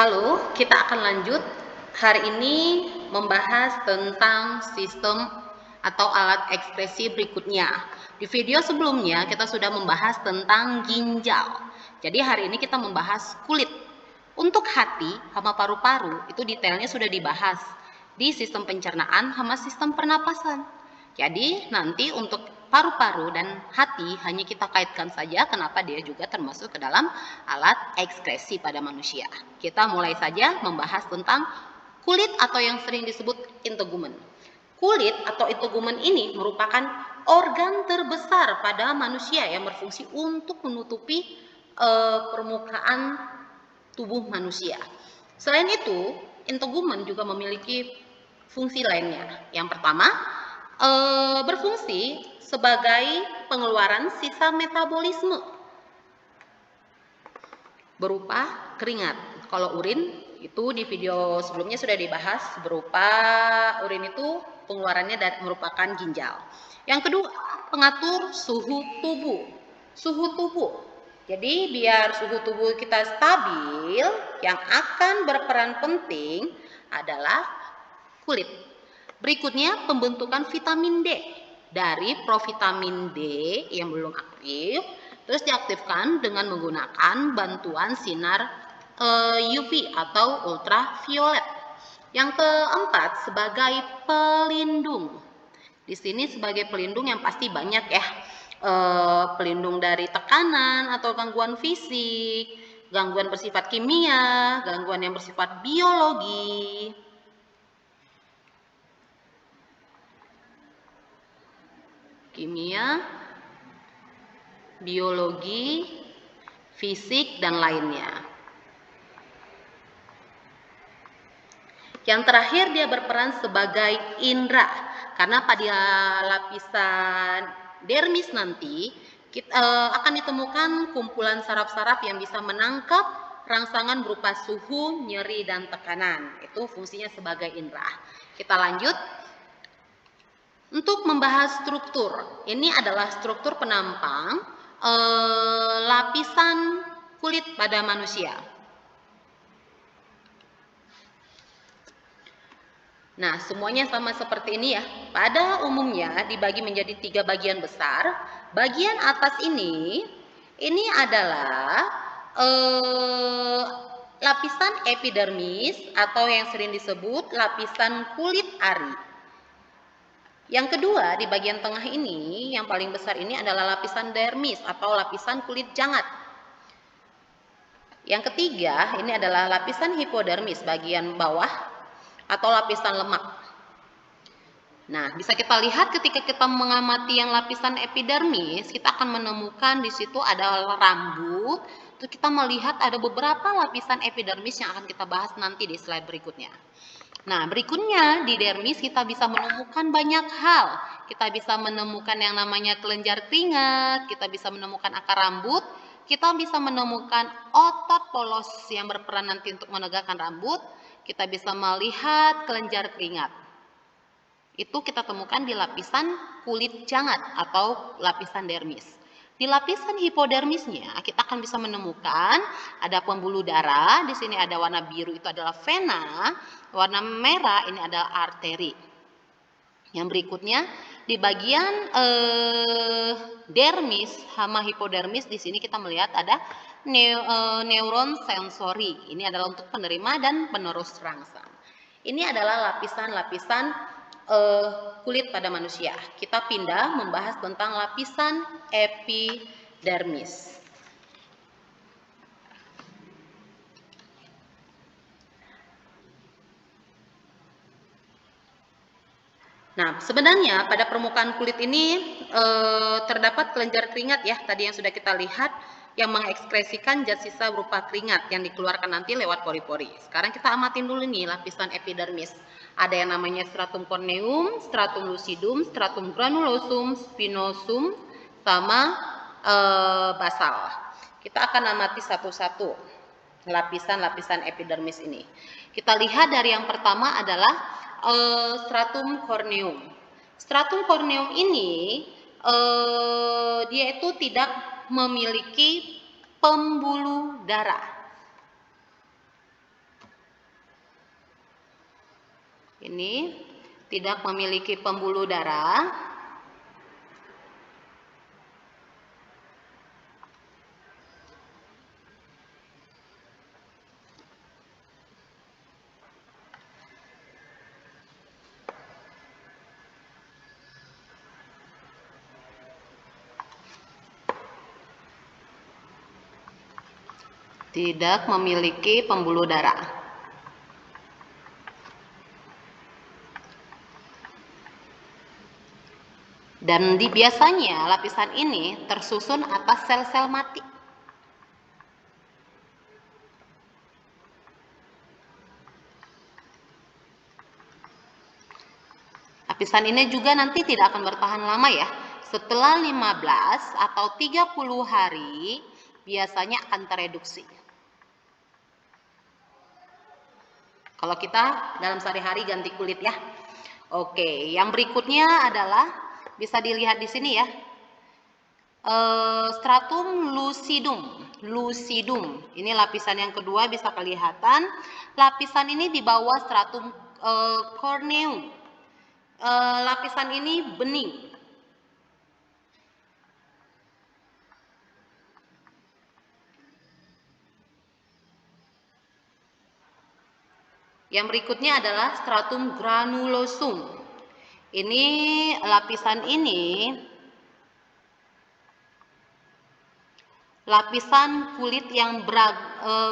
Halo, kita akan lanjut hari ini membahas tentang sistem atau alat ekspresi berikutnya. Di video sebelumnya kita sudah membahas tentang ginjal. Jadi hari ini kita membahas kulit. Untuk hati sama paru-paru itu detailnya sudah dibahas di sistem pencernaan sama sistem pernapasan. Jadi nanti untuk paru-paru dan hati hanya kita kaitkan saja kenapa dia juga termasuk ke dalam alat ekskresi pada manusia. Kita mulai saja membahas tentang kulit atau yang sering disebut integumen. Kulit atau integumen ini merupakan organ terbesar pada manusia yang berfungsi untuk menutupi permukaan tubuh manusia. Selain itu, integumen juga memiliki fungsi lainnya. Yang pertama, berfungsi sebagai pengeluaran sisa metabolisme berupa keringat. Kalau urin itu di video sebelumnya sudah dibahas, berupa urin itu pengeluarannya merupakan ginjal. Yang kedua, pengatur suhu tubuh. Suhu tubuh. Jadi biar suhu tubuh kita stabil, yang akan berperan penting adalah kulit. Berikutnya pembentukan vitamin D. Dari provitamin D yang belum aktif, terus diaktifkan dengan menggunakan bantuan sinar UV atau ultraviolet. Yang keempat, sebagai pelindung. Di sini sebagai pelindung yang pasti banyak ya, pelindung dari tekanan atau gangguan fisik, gangguan bersifat kimia, gangguan yang bersifat biologi. Kimia, biologi, fisik, dan lainnya. Yang terakhir dia berperan sebagai indera, karena pada lapisan dermis nanti akan ditemukan kumpulan saraf-saraf yang bisa menangkap rangsangan berupa suhu, nyeri, dan tekanan. Itu fungsinya sebagai indera. Kita lanjut. Untuk membahas struktur, ini adalah struktur penampang lapisan kulit pada manusia. Nah, semuanya sama seperti ini ya. Pada umumnya dibagi menjadi 3 bagian besar. Bagian atas ini adalah lapisan epidermis atau yang sering disebut lapisan kulit ari. Yang kedua, di bagian tengah ini, yang paling besar ini adalah lapisan dermis atau lapisan kulit jangat. Yang ketiga, ini adalah lapisan hipodermis bagian bawah atau lapisan lemak. Nah, bisa kita lihat ketika kita mengamati yang lapisan epidermis, kita akan menemukan di situ ada rambut. Terus kita melihat ada beberapa lapisan epidermis yang akan kita bahas nanti di slide berikutnya. Nah, berikutnya di dermis kita bisa menemukan banyak hal. Kita bisa menemukan yang namanya kelenjar keringat, kita bisa menemukan akar rambut, kita bisa menemukan otot polos yang berperan nanti untuk menegakkan rambut, kita bisa melihat kelenjar keringat. Itu kita temukan di lapisan kulit jangat atau lapisan dermis. Di lapisan hipodermisnya kita akan bisa menemukan ada pembuluh darah, di sini ada warna biru itu adalah vena, warna merah ini adalah arteri. Yang berikutnya di bagian dermis sama hipodermis, di sini kita melihat ada neuron sensori. Ini adalah untuk penerima dan penerus rangsang. Ini adalah lapisan-lapisan kulit pada manusia. Kita pindah membahas tentang lapisan epidermis. Nah, sebenarnya pada permukaan kulit ini terdapat kelenjar keringat ya, tadi yang sudah kita lihat, yang mengekspresikan zat sisa berupa keringat yang dikeluarkan nanti lewat pori-pori. Sekarang kita amatin dulu nih lapisan epidermis. Ada yang namanya stratum corneum, stratum lucidum, stratum granulosum, spinosum, sama basal. Kita akan amati satu-satu lapisan-lapisan epidermis ini. Kita lihat dari yang pertama adalah stratum corneum. Stratum corneum ini dia itu tidak memiliki pembuluh darah. Ini tidak memiliki pembuluh darah. Tidak memiliki pembuluh darah. Dan biasanya lapisan ini tersusun atas sel-sel mati. Lapisan ini juga nanti tidak akan bertahan lama ya. Setelah 15 atau 30 hari biasanya akan tereduksi. Kalau kita dalam sehari-hari ganti kulit ya. Oke, yang berikutnya adalah bisa dilihat di sini ya. Stratum lucidum. Lucidum. Ini lapisan yang kedua bisa kelihatan. Lapisan ini di bawah stratum corneum. Lapisan ini bening. Yang berikutnya adalah stratum granulosum. Ini lapisan ini lapisan kulit yang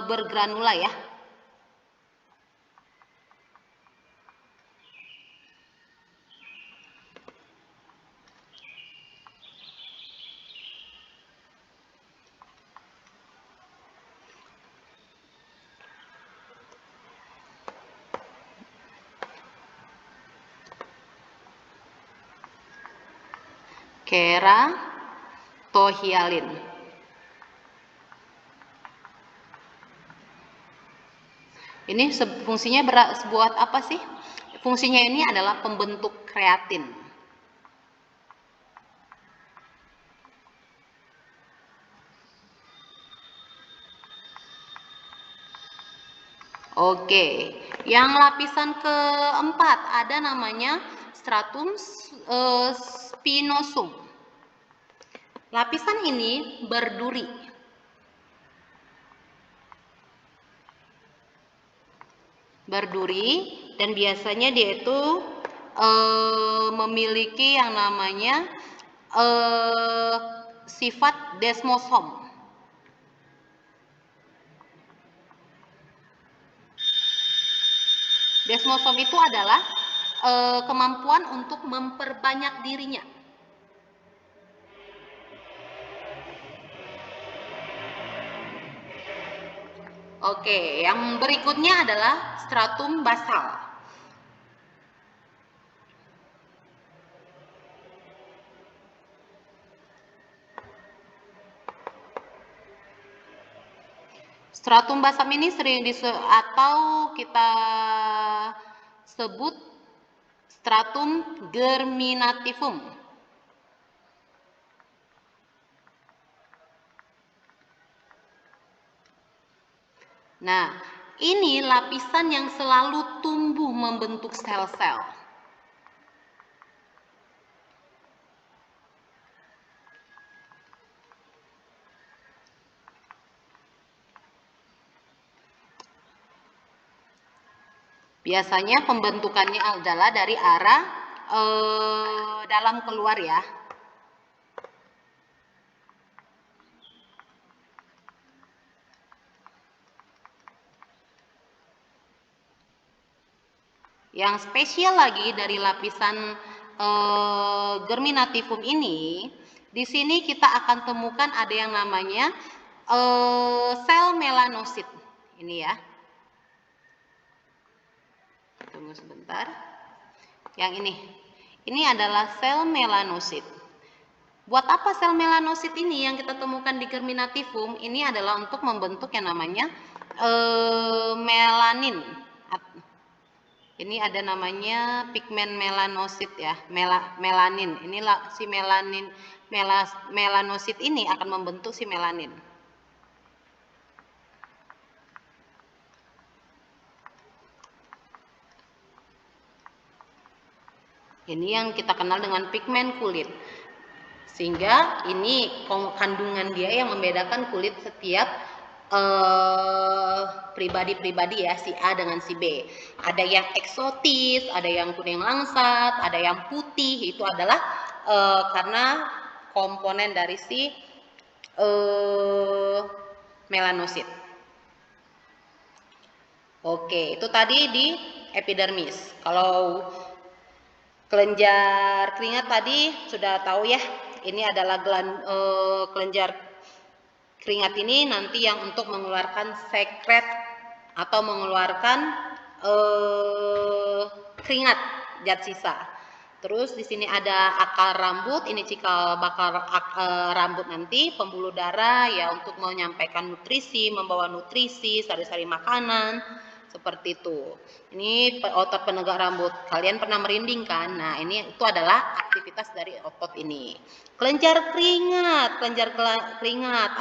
bergranula ya. Keratohyalin. Ini fungsinya buat apa sih? Fungsinya ini adalah pembentuk kreatin. Oke, yang lapisan keempat ada namanya stratum spinosum. Lapisan ini berduri. Berduri dan biasanya dia itu memiliki yang namanya sifat desmosom. Desmosom itu adalah kemampuan untuk memperbanyak dirinya. Oke, yang berikutnya adalah stratum basal. Stratum basal ini sering atau kita sebut stratum germinativum. Nah, ini lapisan yang selalu tumbuh membentuk sel-sel. Biasanya pembentukannya adalah dari arah dalam keluar ya. Yang spesial lagi dari lapisan germinativum ini, di sini kita akan temukan ada yang namanya sel melanosit. Ini ya. Tunggu sebentar. Yang ini adalah sel melanosit. Buat apa sel melanosit ini yang kita temukan di germinativum? Ini adalah untuk membentuk yang namanya melanin. Ini ada namanya pigmen melanosit ya, melanin. Inilah si melanosit ini akan membentuk si melanin. Ini yang kita kenal dengan pigmen kulit. Sehingga ini kandungan dia yang membedakan kulit setiap pribadi-pribadi ya, si A dengan si B. Ada yang eksotis, ada yang kuning langsat, ada yang putih. Itu adalah karena komponen dari si melanosit. Oke, itu tadi di epidermis. Kalau kelenjar keringat tadi sudah tahu ya, ini adalah kelenjar keringat ini nanti yang untuk mengeluarkan sekret atau mengeluarkan keringat zat sisa. Terus di sini ada akar rambut, ini cikal bakal rambut nanti, pembuluh darah ya untuk menyampaikan nutrisi, membawa nutrisi, sari-sari makanan, seperti itu. Ini otot penegak rambut. Kalian pernah merinding kan? Nah, ini itu adalah aktivitas dari otot ini. Kelenjar keringat,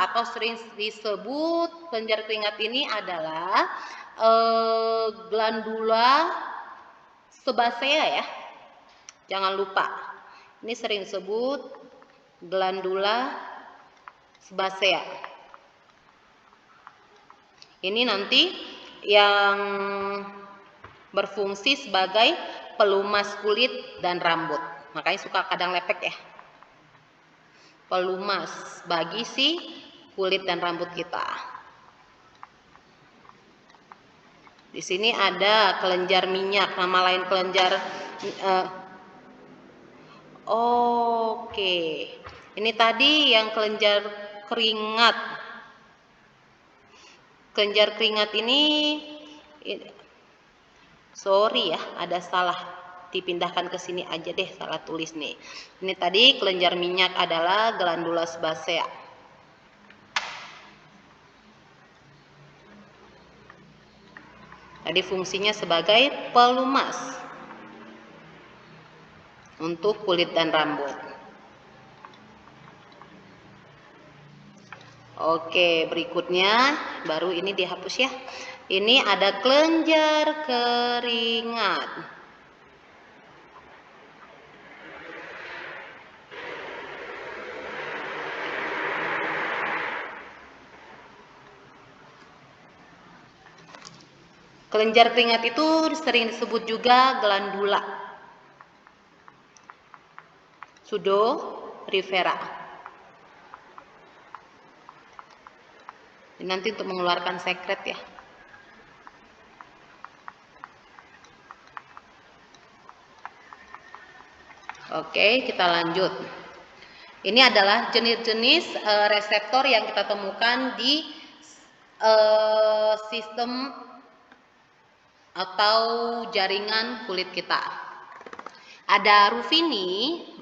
atau sering disebut kelenjar keringat ini adalah glandula sebasea ya. Jangan lupa, ini sering disebut glandula sebasea. Ini nanti yang berfungsi sebagai pelumas kulit dan rambut. Makanya suka kadang lepek ya. Pelumas bagi si kulit dan rambut kita. Di sini ada kelenjar minyak, nama lain kelenjar Oke, ini tadi yang kelenjar keringat. Kelenjar keringat ini, sorry ya, ada salah. Dipindahkan ke sini aja deh, salah tulis nih. Ini tadi kelenjar minyak adalah glandula sebasea. Tadi fungsinya sebagai pelumas untuk kulit dan rambut. Oke, berikutnya baru ini dihapus ya. Ini ada kelenjar keringat. Kelenjar keringat itu sering disebut juga glandula sudorifera. Ini nanti untuk mengeluarkan sekret ya. Oke, kita lanjut. Ini adalah jenis-jenis reseptor yang kita temukan di sistem atau jaringan kulit kita. Ada rufini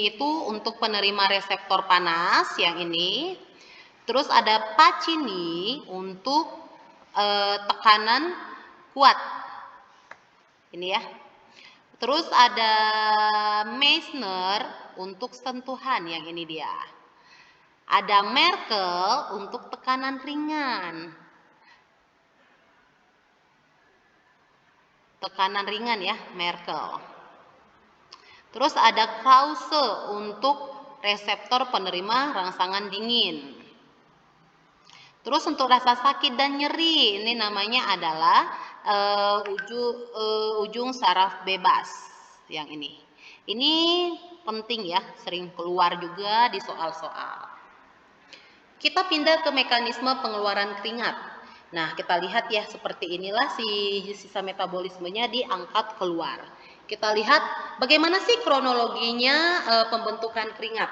itu untuk penerima reseptor panas yang ini. Terus ada Pacini untuk tekanan kuat. Ini ya. Terus ada Meissner untuk sentuhan, yang ini dia. Ada Merkel untuk tekanan ringan. Tekanan ringan ya, Merkel. Terus ada Krause untuk reseptor penerima rangsangan dingin. Terus untuk rasa sakit dan nyeri, ini namanya adalah ujung saraf bebas yang ini. Ini penting ya, sering keluar juga di soal-soal. Kita pindah ke mekanisme pengeluaran keringat. Nah, kita lihat ya, seperti inilah sisa metabolismenya diangkat keluar. Kita lihat bagaimana sih kronologinya pembentukan keringat.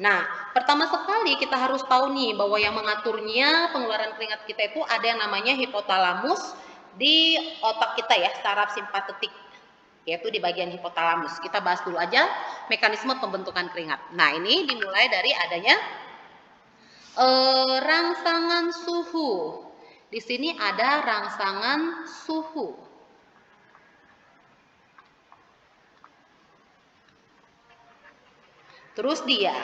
Nah, pertama sekali kita harus tahu nih bahwa yang mengaturnya pengeluaran keringat kita itu ada yang namanya hipotalamus di otak kita ya, saraf simpatetik, yaitu di bagian hipotalamus. Kita bahas dulu aja mekanisme pembentukan keringat. Nah, ini dimulai dari adanya rangsangan suhu. Di sini ada rangsangan suhu. Terus dia,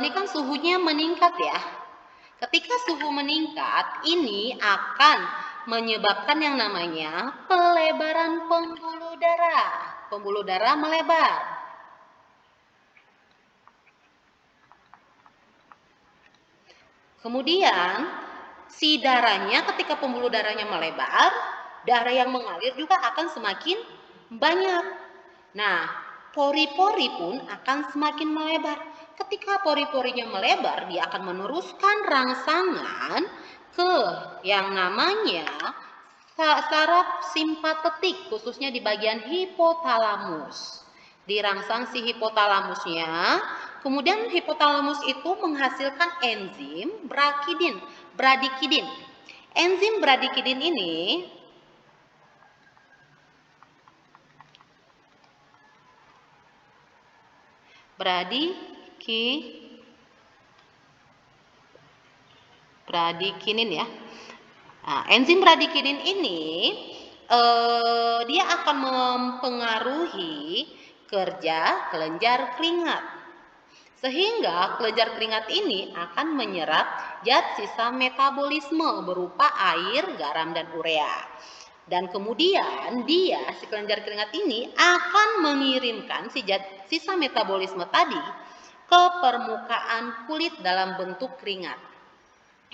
ini kan suhunya meningkat ya. Ketika suhu meningkat, ini akan menyebabkan yang namanya pelebaran pembuluh darah. pembuluh darah melebar. Kemudian, si darahnya ketika pembuluh darahnya melebar, darah yang mengalir juga akan semakin banyak. Nah, pori-pori pun akan semakin melebar. Ketika pori-porinya melebar, dia akan meneruskan rangsangan ke yang namanya saraf simpatetik, khususnya di bagian hipotalamus. Dirangsang si hipotalamusnya, kemudian hipotalamus itu menghasilkan enzim bradikidin. Enzim bradikidin ini bradikinin ya. Nah, enzim bradikinin ini dia akan mempengaruhi kerja kelenjar keringat. Sehingga kelenjar keringat ini akan menyerap zat sisa metabolisme berupa air, garam, dan urea. Dan kemudian dia, si kelenjar keringat ini akan mengirimkan si zat sisa metabolisme tadi ke permukaan kulit dalam bentuk keringat.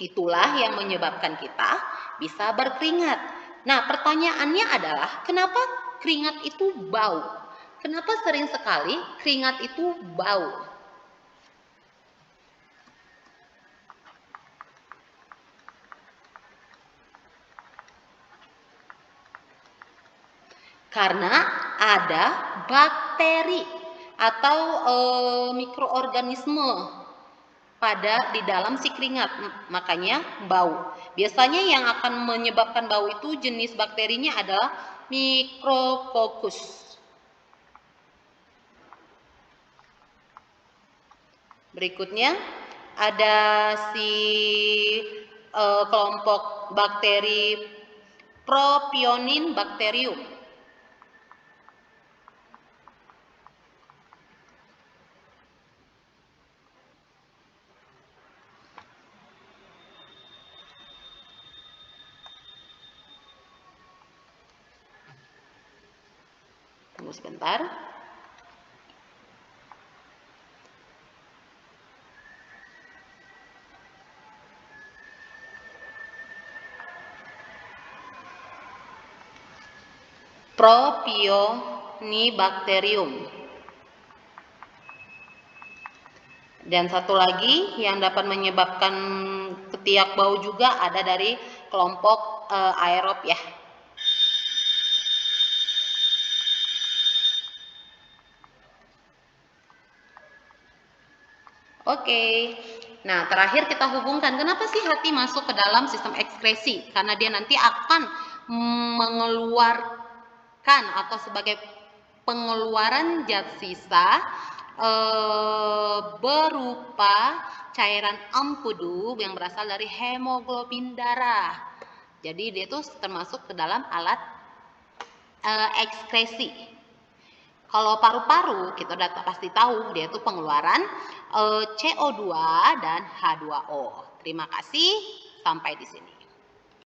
Itulah yang menyebabkan kita bisa berkeringat. Nah, pertanyaannya adalah kenapa keringat itu bau? Kenapa sering sekali keringat itu bau? Karena ada bakteri atau mikroorganisme di dalam si keringat, makanya bau. Biasanya yang akan menyebabkan bau itu jenis bakterinya adalah Micrococcus. Berikutnya ada si kelompok bakteri Propionibacterium. Tunggu sebentar. Propionibacterium. Dan satu lagi yang dapat menyebabkan ketiak bau juga ada dari kelompok aerob ya. Oke. Nah, terakhir kita hubungkan kenapa sih hati masuk ke dalam sistem ekskresi? Karena dia nanti akan mengeluarkan atau sebagai pengeluaran zat sisa berupa cairan empedu yang berasal dari hemoglobin darah. Jadi dia itu termasuk ke dalam alat ekskresi. Kalau paru-paru kita udah pasti tahu dia itu pengeluaran CO2 dan H2O. Terima kasih, sampai di sini.